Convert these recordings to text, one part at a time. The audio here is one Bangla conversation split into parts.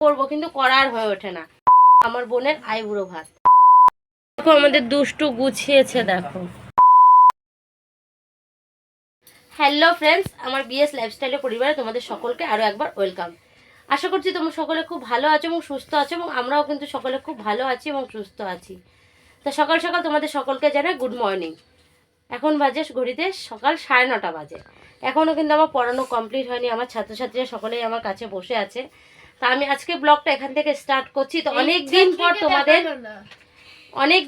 করবো কিন্তু করার হয়ে ওঠে না। আমার বোনের আইবুড়ো ভাত। দেখো আমাদের দুষ্টু গুছিয়েছে দেখো। হ্যালো ফ্রেন্ডস, আমার বিএস লাইফস্টাইলের পরিবারে তোমাদের সকলকে আরও একবার ওয়েলকাম। আশা করছি তোমরা সকলে খুব ভালো আছো এবং সুস্থ আছো, এবং আমরাও কিন্তু সকলে খুব ভালো আছি এবং সুস্থ আছি। তো সকাল সকাল তোমাদের সকলকে জানাই গুড মর্নিং। এখন বাজে ঘড়িতে সকাল 9:30 বাজে। এখনও কিন্তু আমার পড়ানো কমপ্লিট হয়নি। আমার ছাত্রছাত্রীরা সকলেই আমার কাছে বসে আছে। তা আমি আজকে ব্লগটা এখান থেকে স্টার্ট করছি। তো অনেক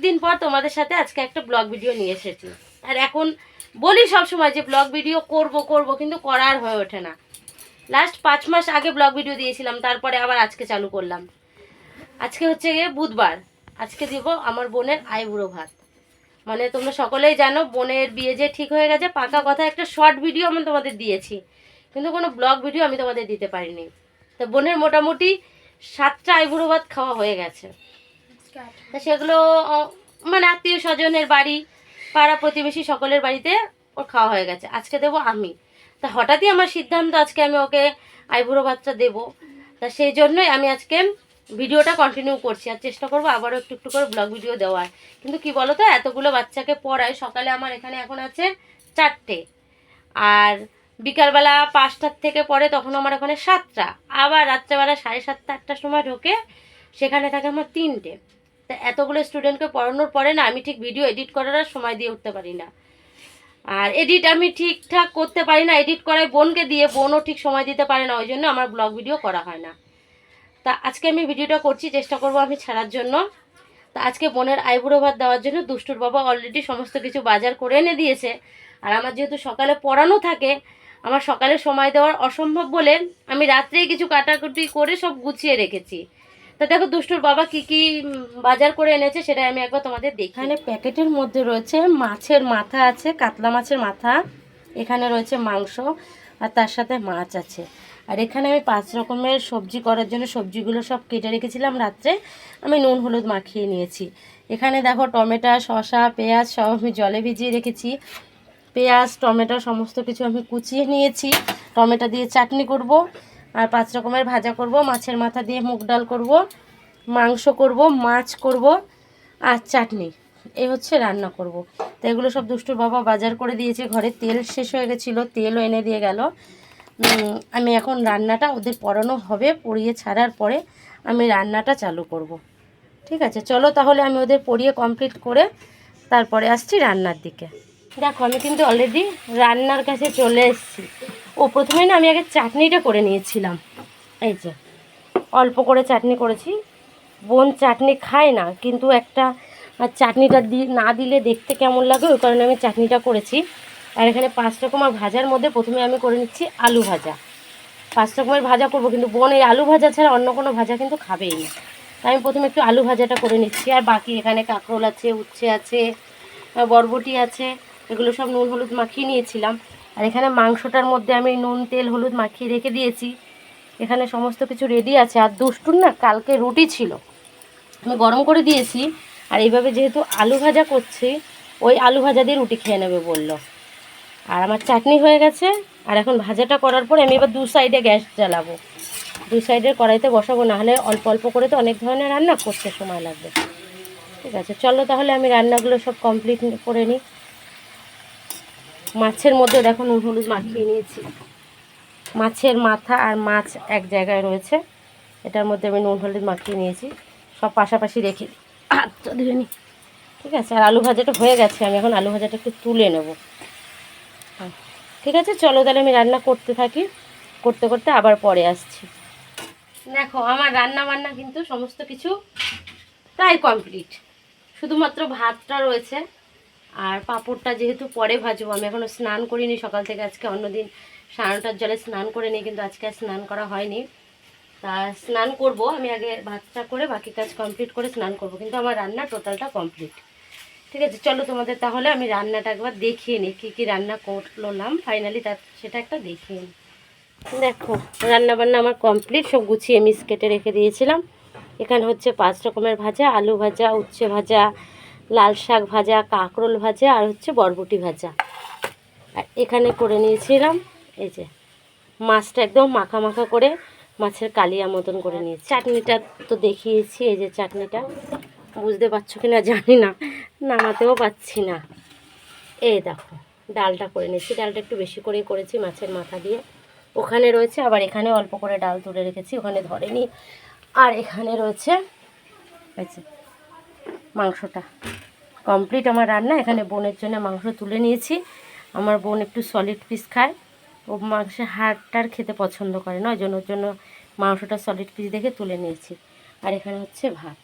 দিন পর তোমাদের সাথে আজকে একটা ব্লগ ভিডিও নিয়ে এসেছি। আর এখন বলি সবসময় যে ব্লগ ভিডিও করব কিন্তু করার হয়ে ওঠে না। লাস্ট 5 মাস আগে ব্লগ ভিডিও দিয়েছিলাম, তারপরে আবার আজকে চালু করলাম। আজকে হচ্ছে গিয়ে বুধবার। আজকে দিব আমার বোনের আইবুড়ো ভাত। মানে তোমরা সকলেই জানো বোনের বিয়ে যে ঠিক হয়ে গেছে, পাকা কথা। একটা শর্ট ভিডিও আমি তোমাদের দিয়েছি, কিন্তু কোনো ব্লগ ভিডিও আমি তোমাদের দিতে পারিনি। তো বোনের মোটামুটি 7টা আইবুড়ো ভাত খাওয়া হয়ে গেছে। তা সেগুলো মানে আত্মীয় স্বজনের বাড়ি, পাড়া প্রতিবেশী সকলের বাড়িতে ওর খাওয়া হয়ে গেছে। আজকে দেবো আমি। তা হঠাৎই আমার সিদ্ধান্ত আজকে আমি ওকে আইবুড়ো ভাতটা দেবো। তা সেই জন্যই আমি আজকে ভিডিওটা কন্টিনিউ করছি, আর চেষ্টা করবো আবারও একটু একটু করে ব্লগ ভিডিও দেওয়ার। কিন্তু কি বলো তো, এতগুলো বাচ্চাকে পড়ায়, সকালে আমার এখানে এখন আছে 4টে, আর বিকালবেলা 5টার থেকে পড়ে তখন আমার ওখানে 7টা, আবার রাত্রেবেলা 7:30 8টার সময় ঢোকে, সেখানে থাকে আমার 3টে। তা এতগুলো স্টুডেন্টকে পড়ানোর পরে না আমি ঠিক ভিডিও এডিট করার আর সময় দিয়ে উঠতে পারি না। আর এডিট আমি ঠিকঠাক করতে পারি না, এডিট করাই বোনকে দিয়ে, বোনও ঠিক সময় দিতে পারে না, ওই জন্য আমার ব্লগ ভিডিও করা হয় না। তা আজকে আমি ভিডিওটা করছি, চেষ্টা করব আমি ছাড়ার জন্য। তা আজকে বোনের আইবুড়ো ভাত দেওয়ার জন্য দুষ্টুর বাবা অলরেডি সমস্ত কিছু বাজার করে এনে দিয়েছে। আর আমার যেহেতু সকালে পড়ানো থাকে, আমার সকালে সময় দেওয়ার অসম্ভব বলে আমি রাত্রেই কিছু কাটাকুটি করে সব গুছিয়ে রেখেছি। তা দেখো দুষ্টুর বাবা কি কি বাজার করে এনেছে সেটা আমি একবার তোমাদের দেখি। এখানে প্যাকেটের মধ্যে রয়েছে মাছের মাথা আছে, কাতলা মাছের মাথা। এখানে রয়েছে মাংস, আর তার সাথে মাছ আছে। আর এখানে আমি 5 রকমের সবজি করার জন্য সবজিগুলো সব কেটে রেখেছিলাম রাত্রে, আমি নুন হলুদ মাখিয়ে নিয়েছি। এখানে দেখো টমেটো, শসা, পেঁয়াজ সব আমি জলে ভিজিয়ে রেখেছি। পেঁয়াজ টমেটো সমস্ত কিছু আমি কুচিয়ে নিয়েছি। টমেটো দিয়ে চাটনি করব, আর 5 রকমের ভাজা করব, মাছের মাথা দিয়ে মুগ ডাল করব, মাংস করব, মাছ করব, আর চাটনি। এই হচ্ছে রান্না করব। তো এগুলো সব দুষ্টুর বাবা বাজার করে দিয়েছে। ঘরে তেল শেষ হয়ে গেছিলো, তেলও এনে দিয়ে গেল। আমি এখন রান্নাটা ওদের পড়ানো হবে, পড়িয়ে ছাড়ার পরে আমি রান্নাটা চালু করব। ঠিক আছে, চলো তাহলে আমি ওদের পড়িয়ে কমপ্লিট করে তারপরে আসছি রান্নার দিকে। দেখো আমি কিন্তু অলরেডি রান্নার কাছে চলে এসেছি। প্রথমে না আমি আগে চাটনিটা করে নিয়েছিলাম। এই যে অল্প করে চাটনি করেছি। বোন চাটনি খায় না, কিন্তু একটা চাটনিটা না দিলে দেখতে কেমন লাগে, ওই কারণে আমি চাটনিটা করেছি। আর এখানে 5 রকমের ভাজার মধ্যে প্রথমে আমি করে নিচ্ছি আলু ভাজা। 5 রকমের ভাজা করব, কিন্তু বোন এই আলু ভাজা ছাড়া অন্য কোনো ভাজা কিন্তু খাবেই না। তাই আমি প্রথমে একটু আলু ভাজাটা করে নিচ্ছি। আর বাকি এখানে কাঁকরোল আছে, উচ্ছে আছে, বরবটি আছে, এগুলো সব নুন হলুদ মাখিয়ে নিয়েছিলাম। আর এখানে মাংসটার মধ্যে আমি নুন তেল হলুদ মাখিয়ে রেখে দিয়েছি। এখানে সমস্ত কিছু রেডি আছে। আর দুষ্টুর না কালকে রুটি ছিল, আমি গরম করে দিয়েছি। আর এইভাবে যেহেতু আলু ভাজা করছি, ওই আলু ভাজা দিয়ে রুটি খেয়ে নেবে বললো। আর আমার চাটনি হয়ে গেছে। আর এখন ভাজাটা করার পরে আমি এবার 2 সাইডে গ্যাস জ্বালাবো, 2 সাইডের কড়াইতে বসাবো, নাহলে অল্প অল্প করে তো অনেক ধরনের রান্না করতে সময় লাগবে। ঠিক আছে, চলো তাহলে আমি রান্নাগুলো সব কমপ্লিট করে নিই। মাছের মধ্যে দেখো নুন হলুদ মাখিয়ে নিয়েছি। মাছের মাথা আর মাছ এক জায়গায় রয়েছে, এটার মধ্যে আমি নুন হলুদ মাখিয়ে নিয়েছি। সব পাশাপাশি রেখে দিই, হাতটা ধুয়ে নিই। ঠিক আছে, আর আলু ভাজাটা হয়ে গেছে, আমি এখন আলু ভাজাটা একটু তুলে নেব। ঠিক আছে, চলো তাহলে আমি রান্না করতে থাকি, করতে করতে আবার পরে আসছি। দেখো আমার রান্না বান্না কিন্তু সমস্ত কিছু প্রায় কমপ্লিট, শুধুমাত্র ভাতটা রয়েছে। আর পাঁপড়টা যেহেতু পরে ভাজবো, আমি এখনও স্নান করিনি সকাল থেকে। আজকে অন্যদিন 9:30 জলে স্নান করে নিই, কিন্তু আজকে আর স্নান করা হয়নি। তা স্নান করব আমি, আগে ভাতটা করে বাকি কাজ কমপ্লিট করে স্নান করব। কিন্তু আমার রান্না টোটালটা কমপ্লিট। ঠিক আছে, চলো তোমাদের তাহলে আমি রান্নাটা একবার দেখিয়ে নিই, কী কী রান্না করলাম ফাইনালি, সেটা একটা দেখিয়ে নিই। দেখো রান্না বান্না আমার কমপ্লিট, সব গুছিয়ে মিক্স কেটে রেখে দিয়েছিলাম। এখানে হচ্ছে 5 রকমের ভাজা, আলু ভাজা, উচ্ছে ভাজা, লাল শাক ভাজা, কাঁকরোল ভাজা, আর হচ্ছে বরবটি ভাজা। আর এখানে করে নিয়েছিলাম এই যে মাছটা একদম মাখা মাখা করে মাছের কালিয়া মতন করে নিয়েছি। চাটনিটা তো দেখিয়েছি, এই যে চাটনিটা, বুঝতে পারছো কি না জানি না, নামাতেও পাচ্ছি না। এই দেখো ডালটা করে নিয়েছি, ডালটা একটু বেশি করেই করেছি মাছের মাথা দিয়ে। ওখানে রয়েছে, আবার এখানে অল্প করে ডাল তুলে রেখেছি, ওখানে ধরেনি। আর এখানে রয়েছে মাংসটা কমপ্লিট আমার রান্না। এখানে বোনের জন্য মাংস তুলে নিয়েছি। আমার বোন একটু সলিড পিস খায়, ও মাংসের হাড়টার খেতে পছন্দ করে না, ওই জন্য ওর জন্য মাংসটা সলিড পিস দেখে তুলে নিয়েছি। আর এখানে হচ্ছে ভাত,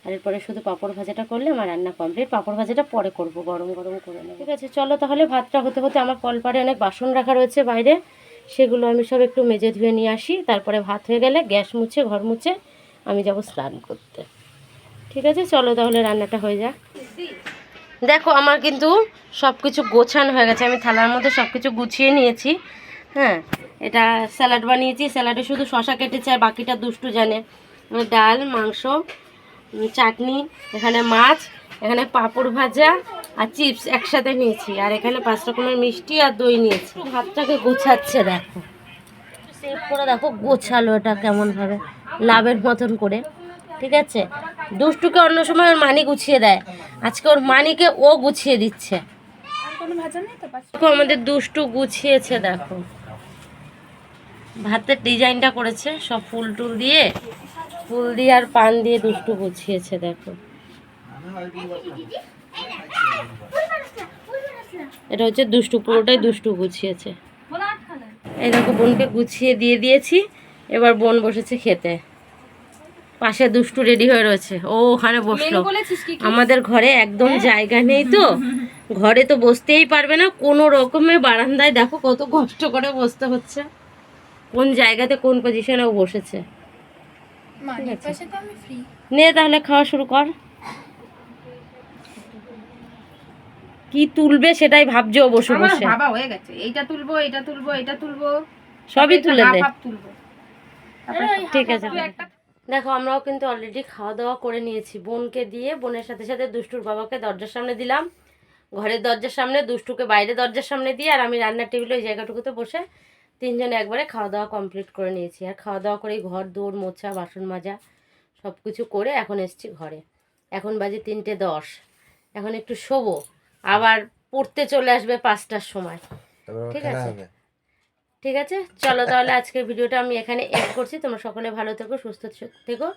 আর এরপরে শুধু পাঁপড় ভাজাটা করলে আমার রান্না কমপ্লিট। পাঁপড় ভাজাটা পরে করব, গরম গরম করে নেব। ঠিক আছে, চলো তাহলে ভাতটা হতে হতে, আমার কলপারে অনেক বাসন রাখা রয়েছে বাইরে, সেগুলো আমি সব একটু মেজে ধুয়ে নিয়ে আসি। তারপরে ভাত হয়ে গেলে গ্যাস মুছে ঘর মুছে আমি যাব স্নান করতে। ঠিক আছে, চলো তাহলে রান্নাটা হয়ে যাক। দেখো আমার কিন্তু সব কিছু গোছানো হয়ে গেছে, আমি থালার মধ্যে সব কিছু গুছিয়ে নিয়েছি। হ্যাঁ, এটা স্যালাড বানিয়েছি, স্যালাডে শুধু শশা কেটেছে আর বাকিটা দুষ্টু জানে। ডাল, মাংস, চাটনি, এখানে মাছ, এখানে পাঁপড় ভাজা আর চিপস একসাথে নিয়েছি, আর এখানে 5 রকমের মিষ্টি আর দই নিয়েছি। ভাতটাকে গোছাচ্ছে, দেখো সেভ করে, দেখো গোছালো এটা কেমনভাবে লাভের মতন করে। ঠিক আছে, দুষ্টুকে অন্য সময় ওর মানি গুছিয়ে দেয়, আজকে ওর মানিকে ও গুছিয়ে দিচ্ছে। দেখো আমাদের দুষ্টু গুছিয়েছে, দেখো ভাতের ডিজাইনটা করেছে সব ফুল টুল দিয়ে, ফুল দিয়ে আর পান দিয়ে দুষ্টু গুছিয়েছে। দেখো এটা হচ্ছে দুষ্টু, পুরোটাই দুষ্টু গুছিয়েছে। এই দেখো বোনকে গুছিয়ে দিয়ে দিয়েছি, এবার বোন বসেছে খেতে। পাশে দুষ্টু রেডি হয়ে রয়েছে, ও ওখানে বসলো। আমাদের ঘরে একদম জায়গা নেই তো, ঘরে তো বসতেই পারবে না, কোনো রকমে বারান্দায় দেখো কত কষ্ট করে বসতে হচ্ছে। কোন জায়গাতে কোন পজিশনে ও বসেছে। নে তাহলে খাওয়া শুরু কর। কি তুলবে সেটাই ভাবছো বসে বসে। ভাবা হয়ে গেছে, এইটা তুলবো, এটা তুলবো, এটা তুলবো, সবই তুলে দে। তুলবো। ঠিক আছে, দেখো আমরাও কিন্তু অলরেডি খাওয়া দাওয়া করে নিয়েছি। বোনকে দিয়ে, বোনের সাথে সাথে দুষ্টুর বাবাকে দরজার সামনে দিলাম, ঘরের দরজার সামনে, দুষ্টুকে বাইরে দরজার সামনে দিয়ে, আর আমি রান্নার টেবিলে ওই জায়গাটুকুতে বসে তিনজনে একবারে খাওয়া দাওয়া কমপ্লিট করে নিয়েছি। আর খাওয়া দাওয়া করেই ঘর দৌড় মোছা, বাসন মাজা সব কিছু করে এখন এসছি ঘরে। এখন বাজে 3:10, এখন একটু শোবো, আবার পড়তে চলে আসবে 5টার সময়। ঠিক আছে, ঠিক আছে, চলো তাহলে আজকের ভিডিওটা আমি এখানে এড করছি। তোমরা সকলে ভালো থেকো, সুস্থ থেকো,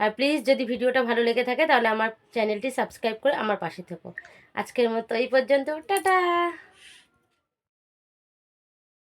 আর প্লিজ যদি ভিডিওটা ভালো লেগে থাকে তাহলে আমার চ্যানেলটি সাবস্ক্রাইব করে আমার পাশে থেকো। আজকের মতো এই পর্যন্ত, টাটা।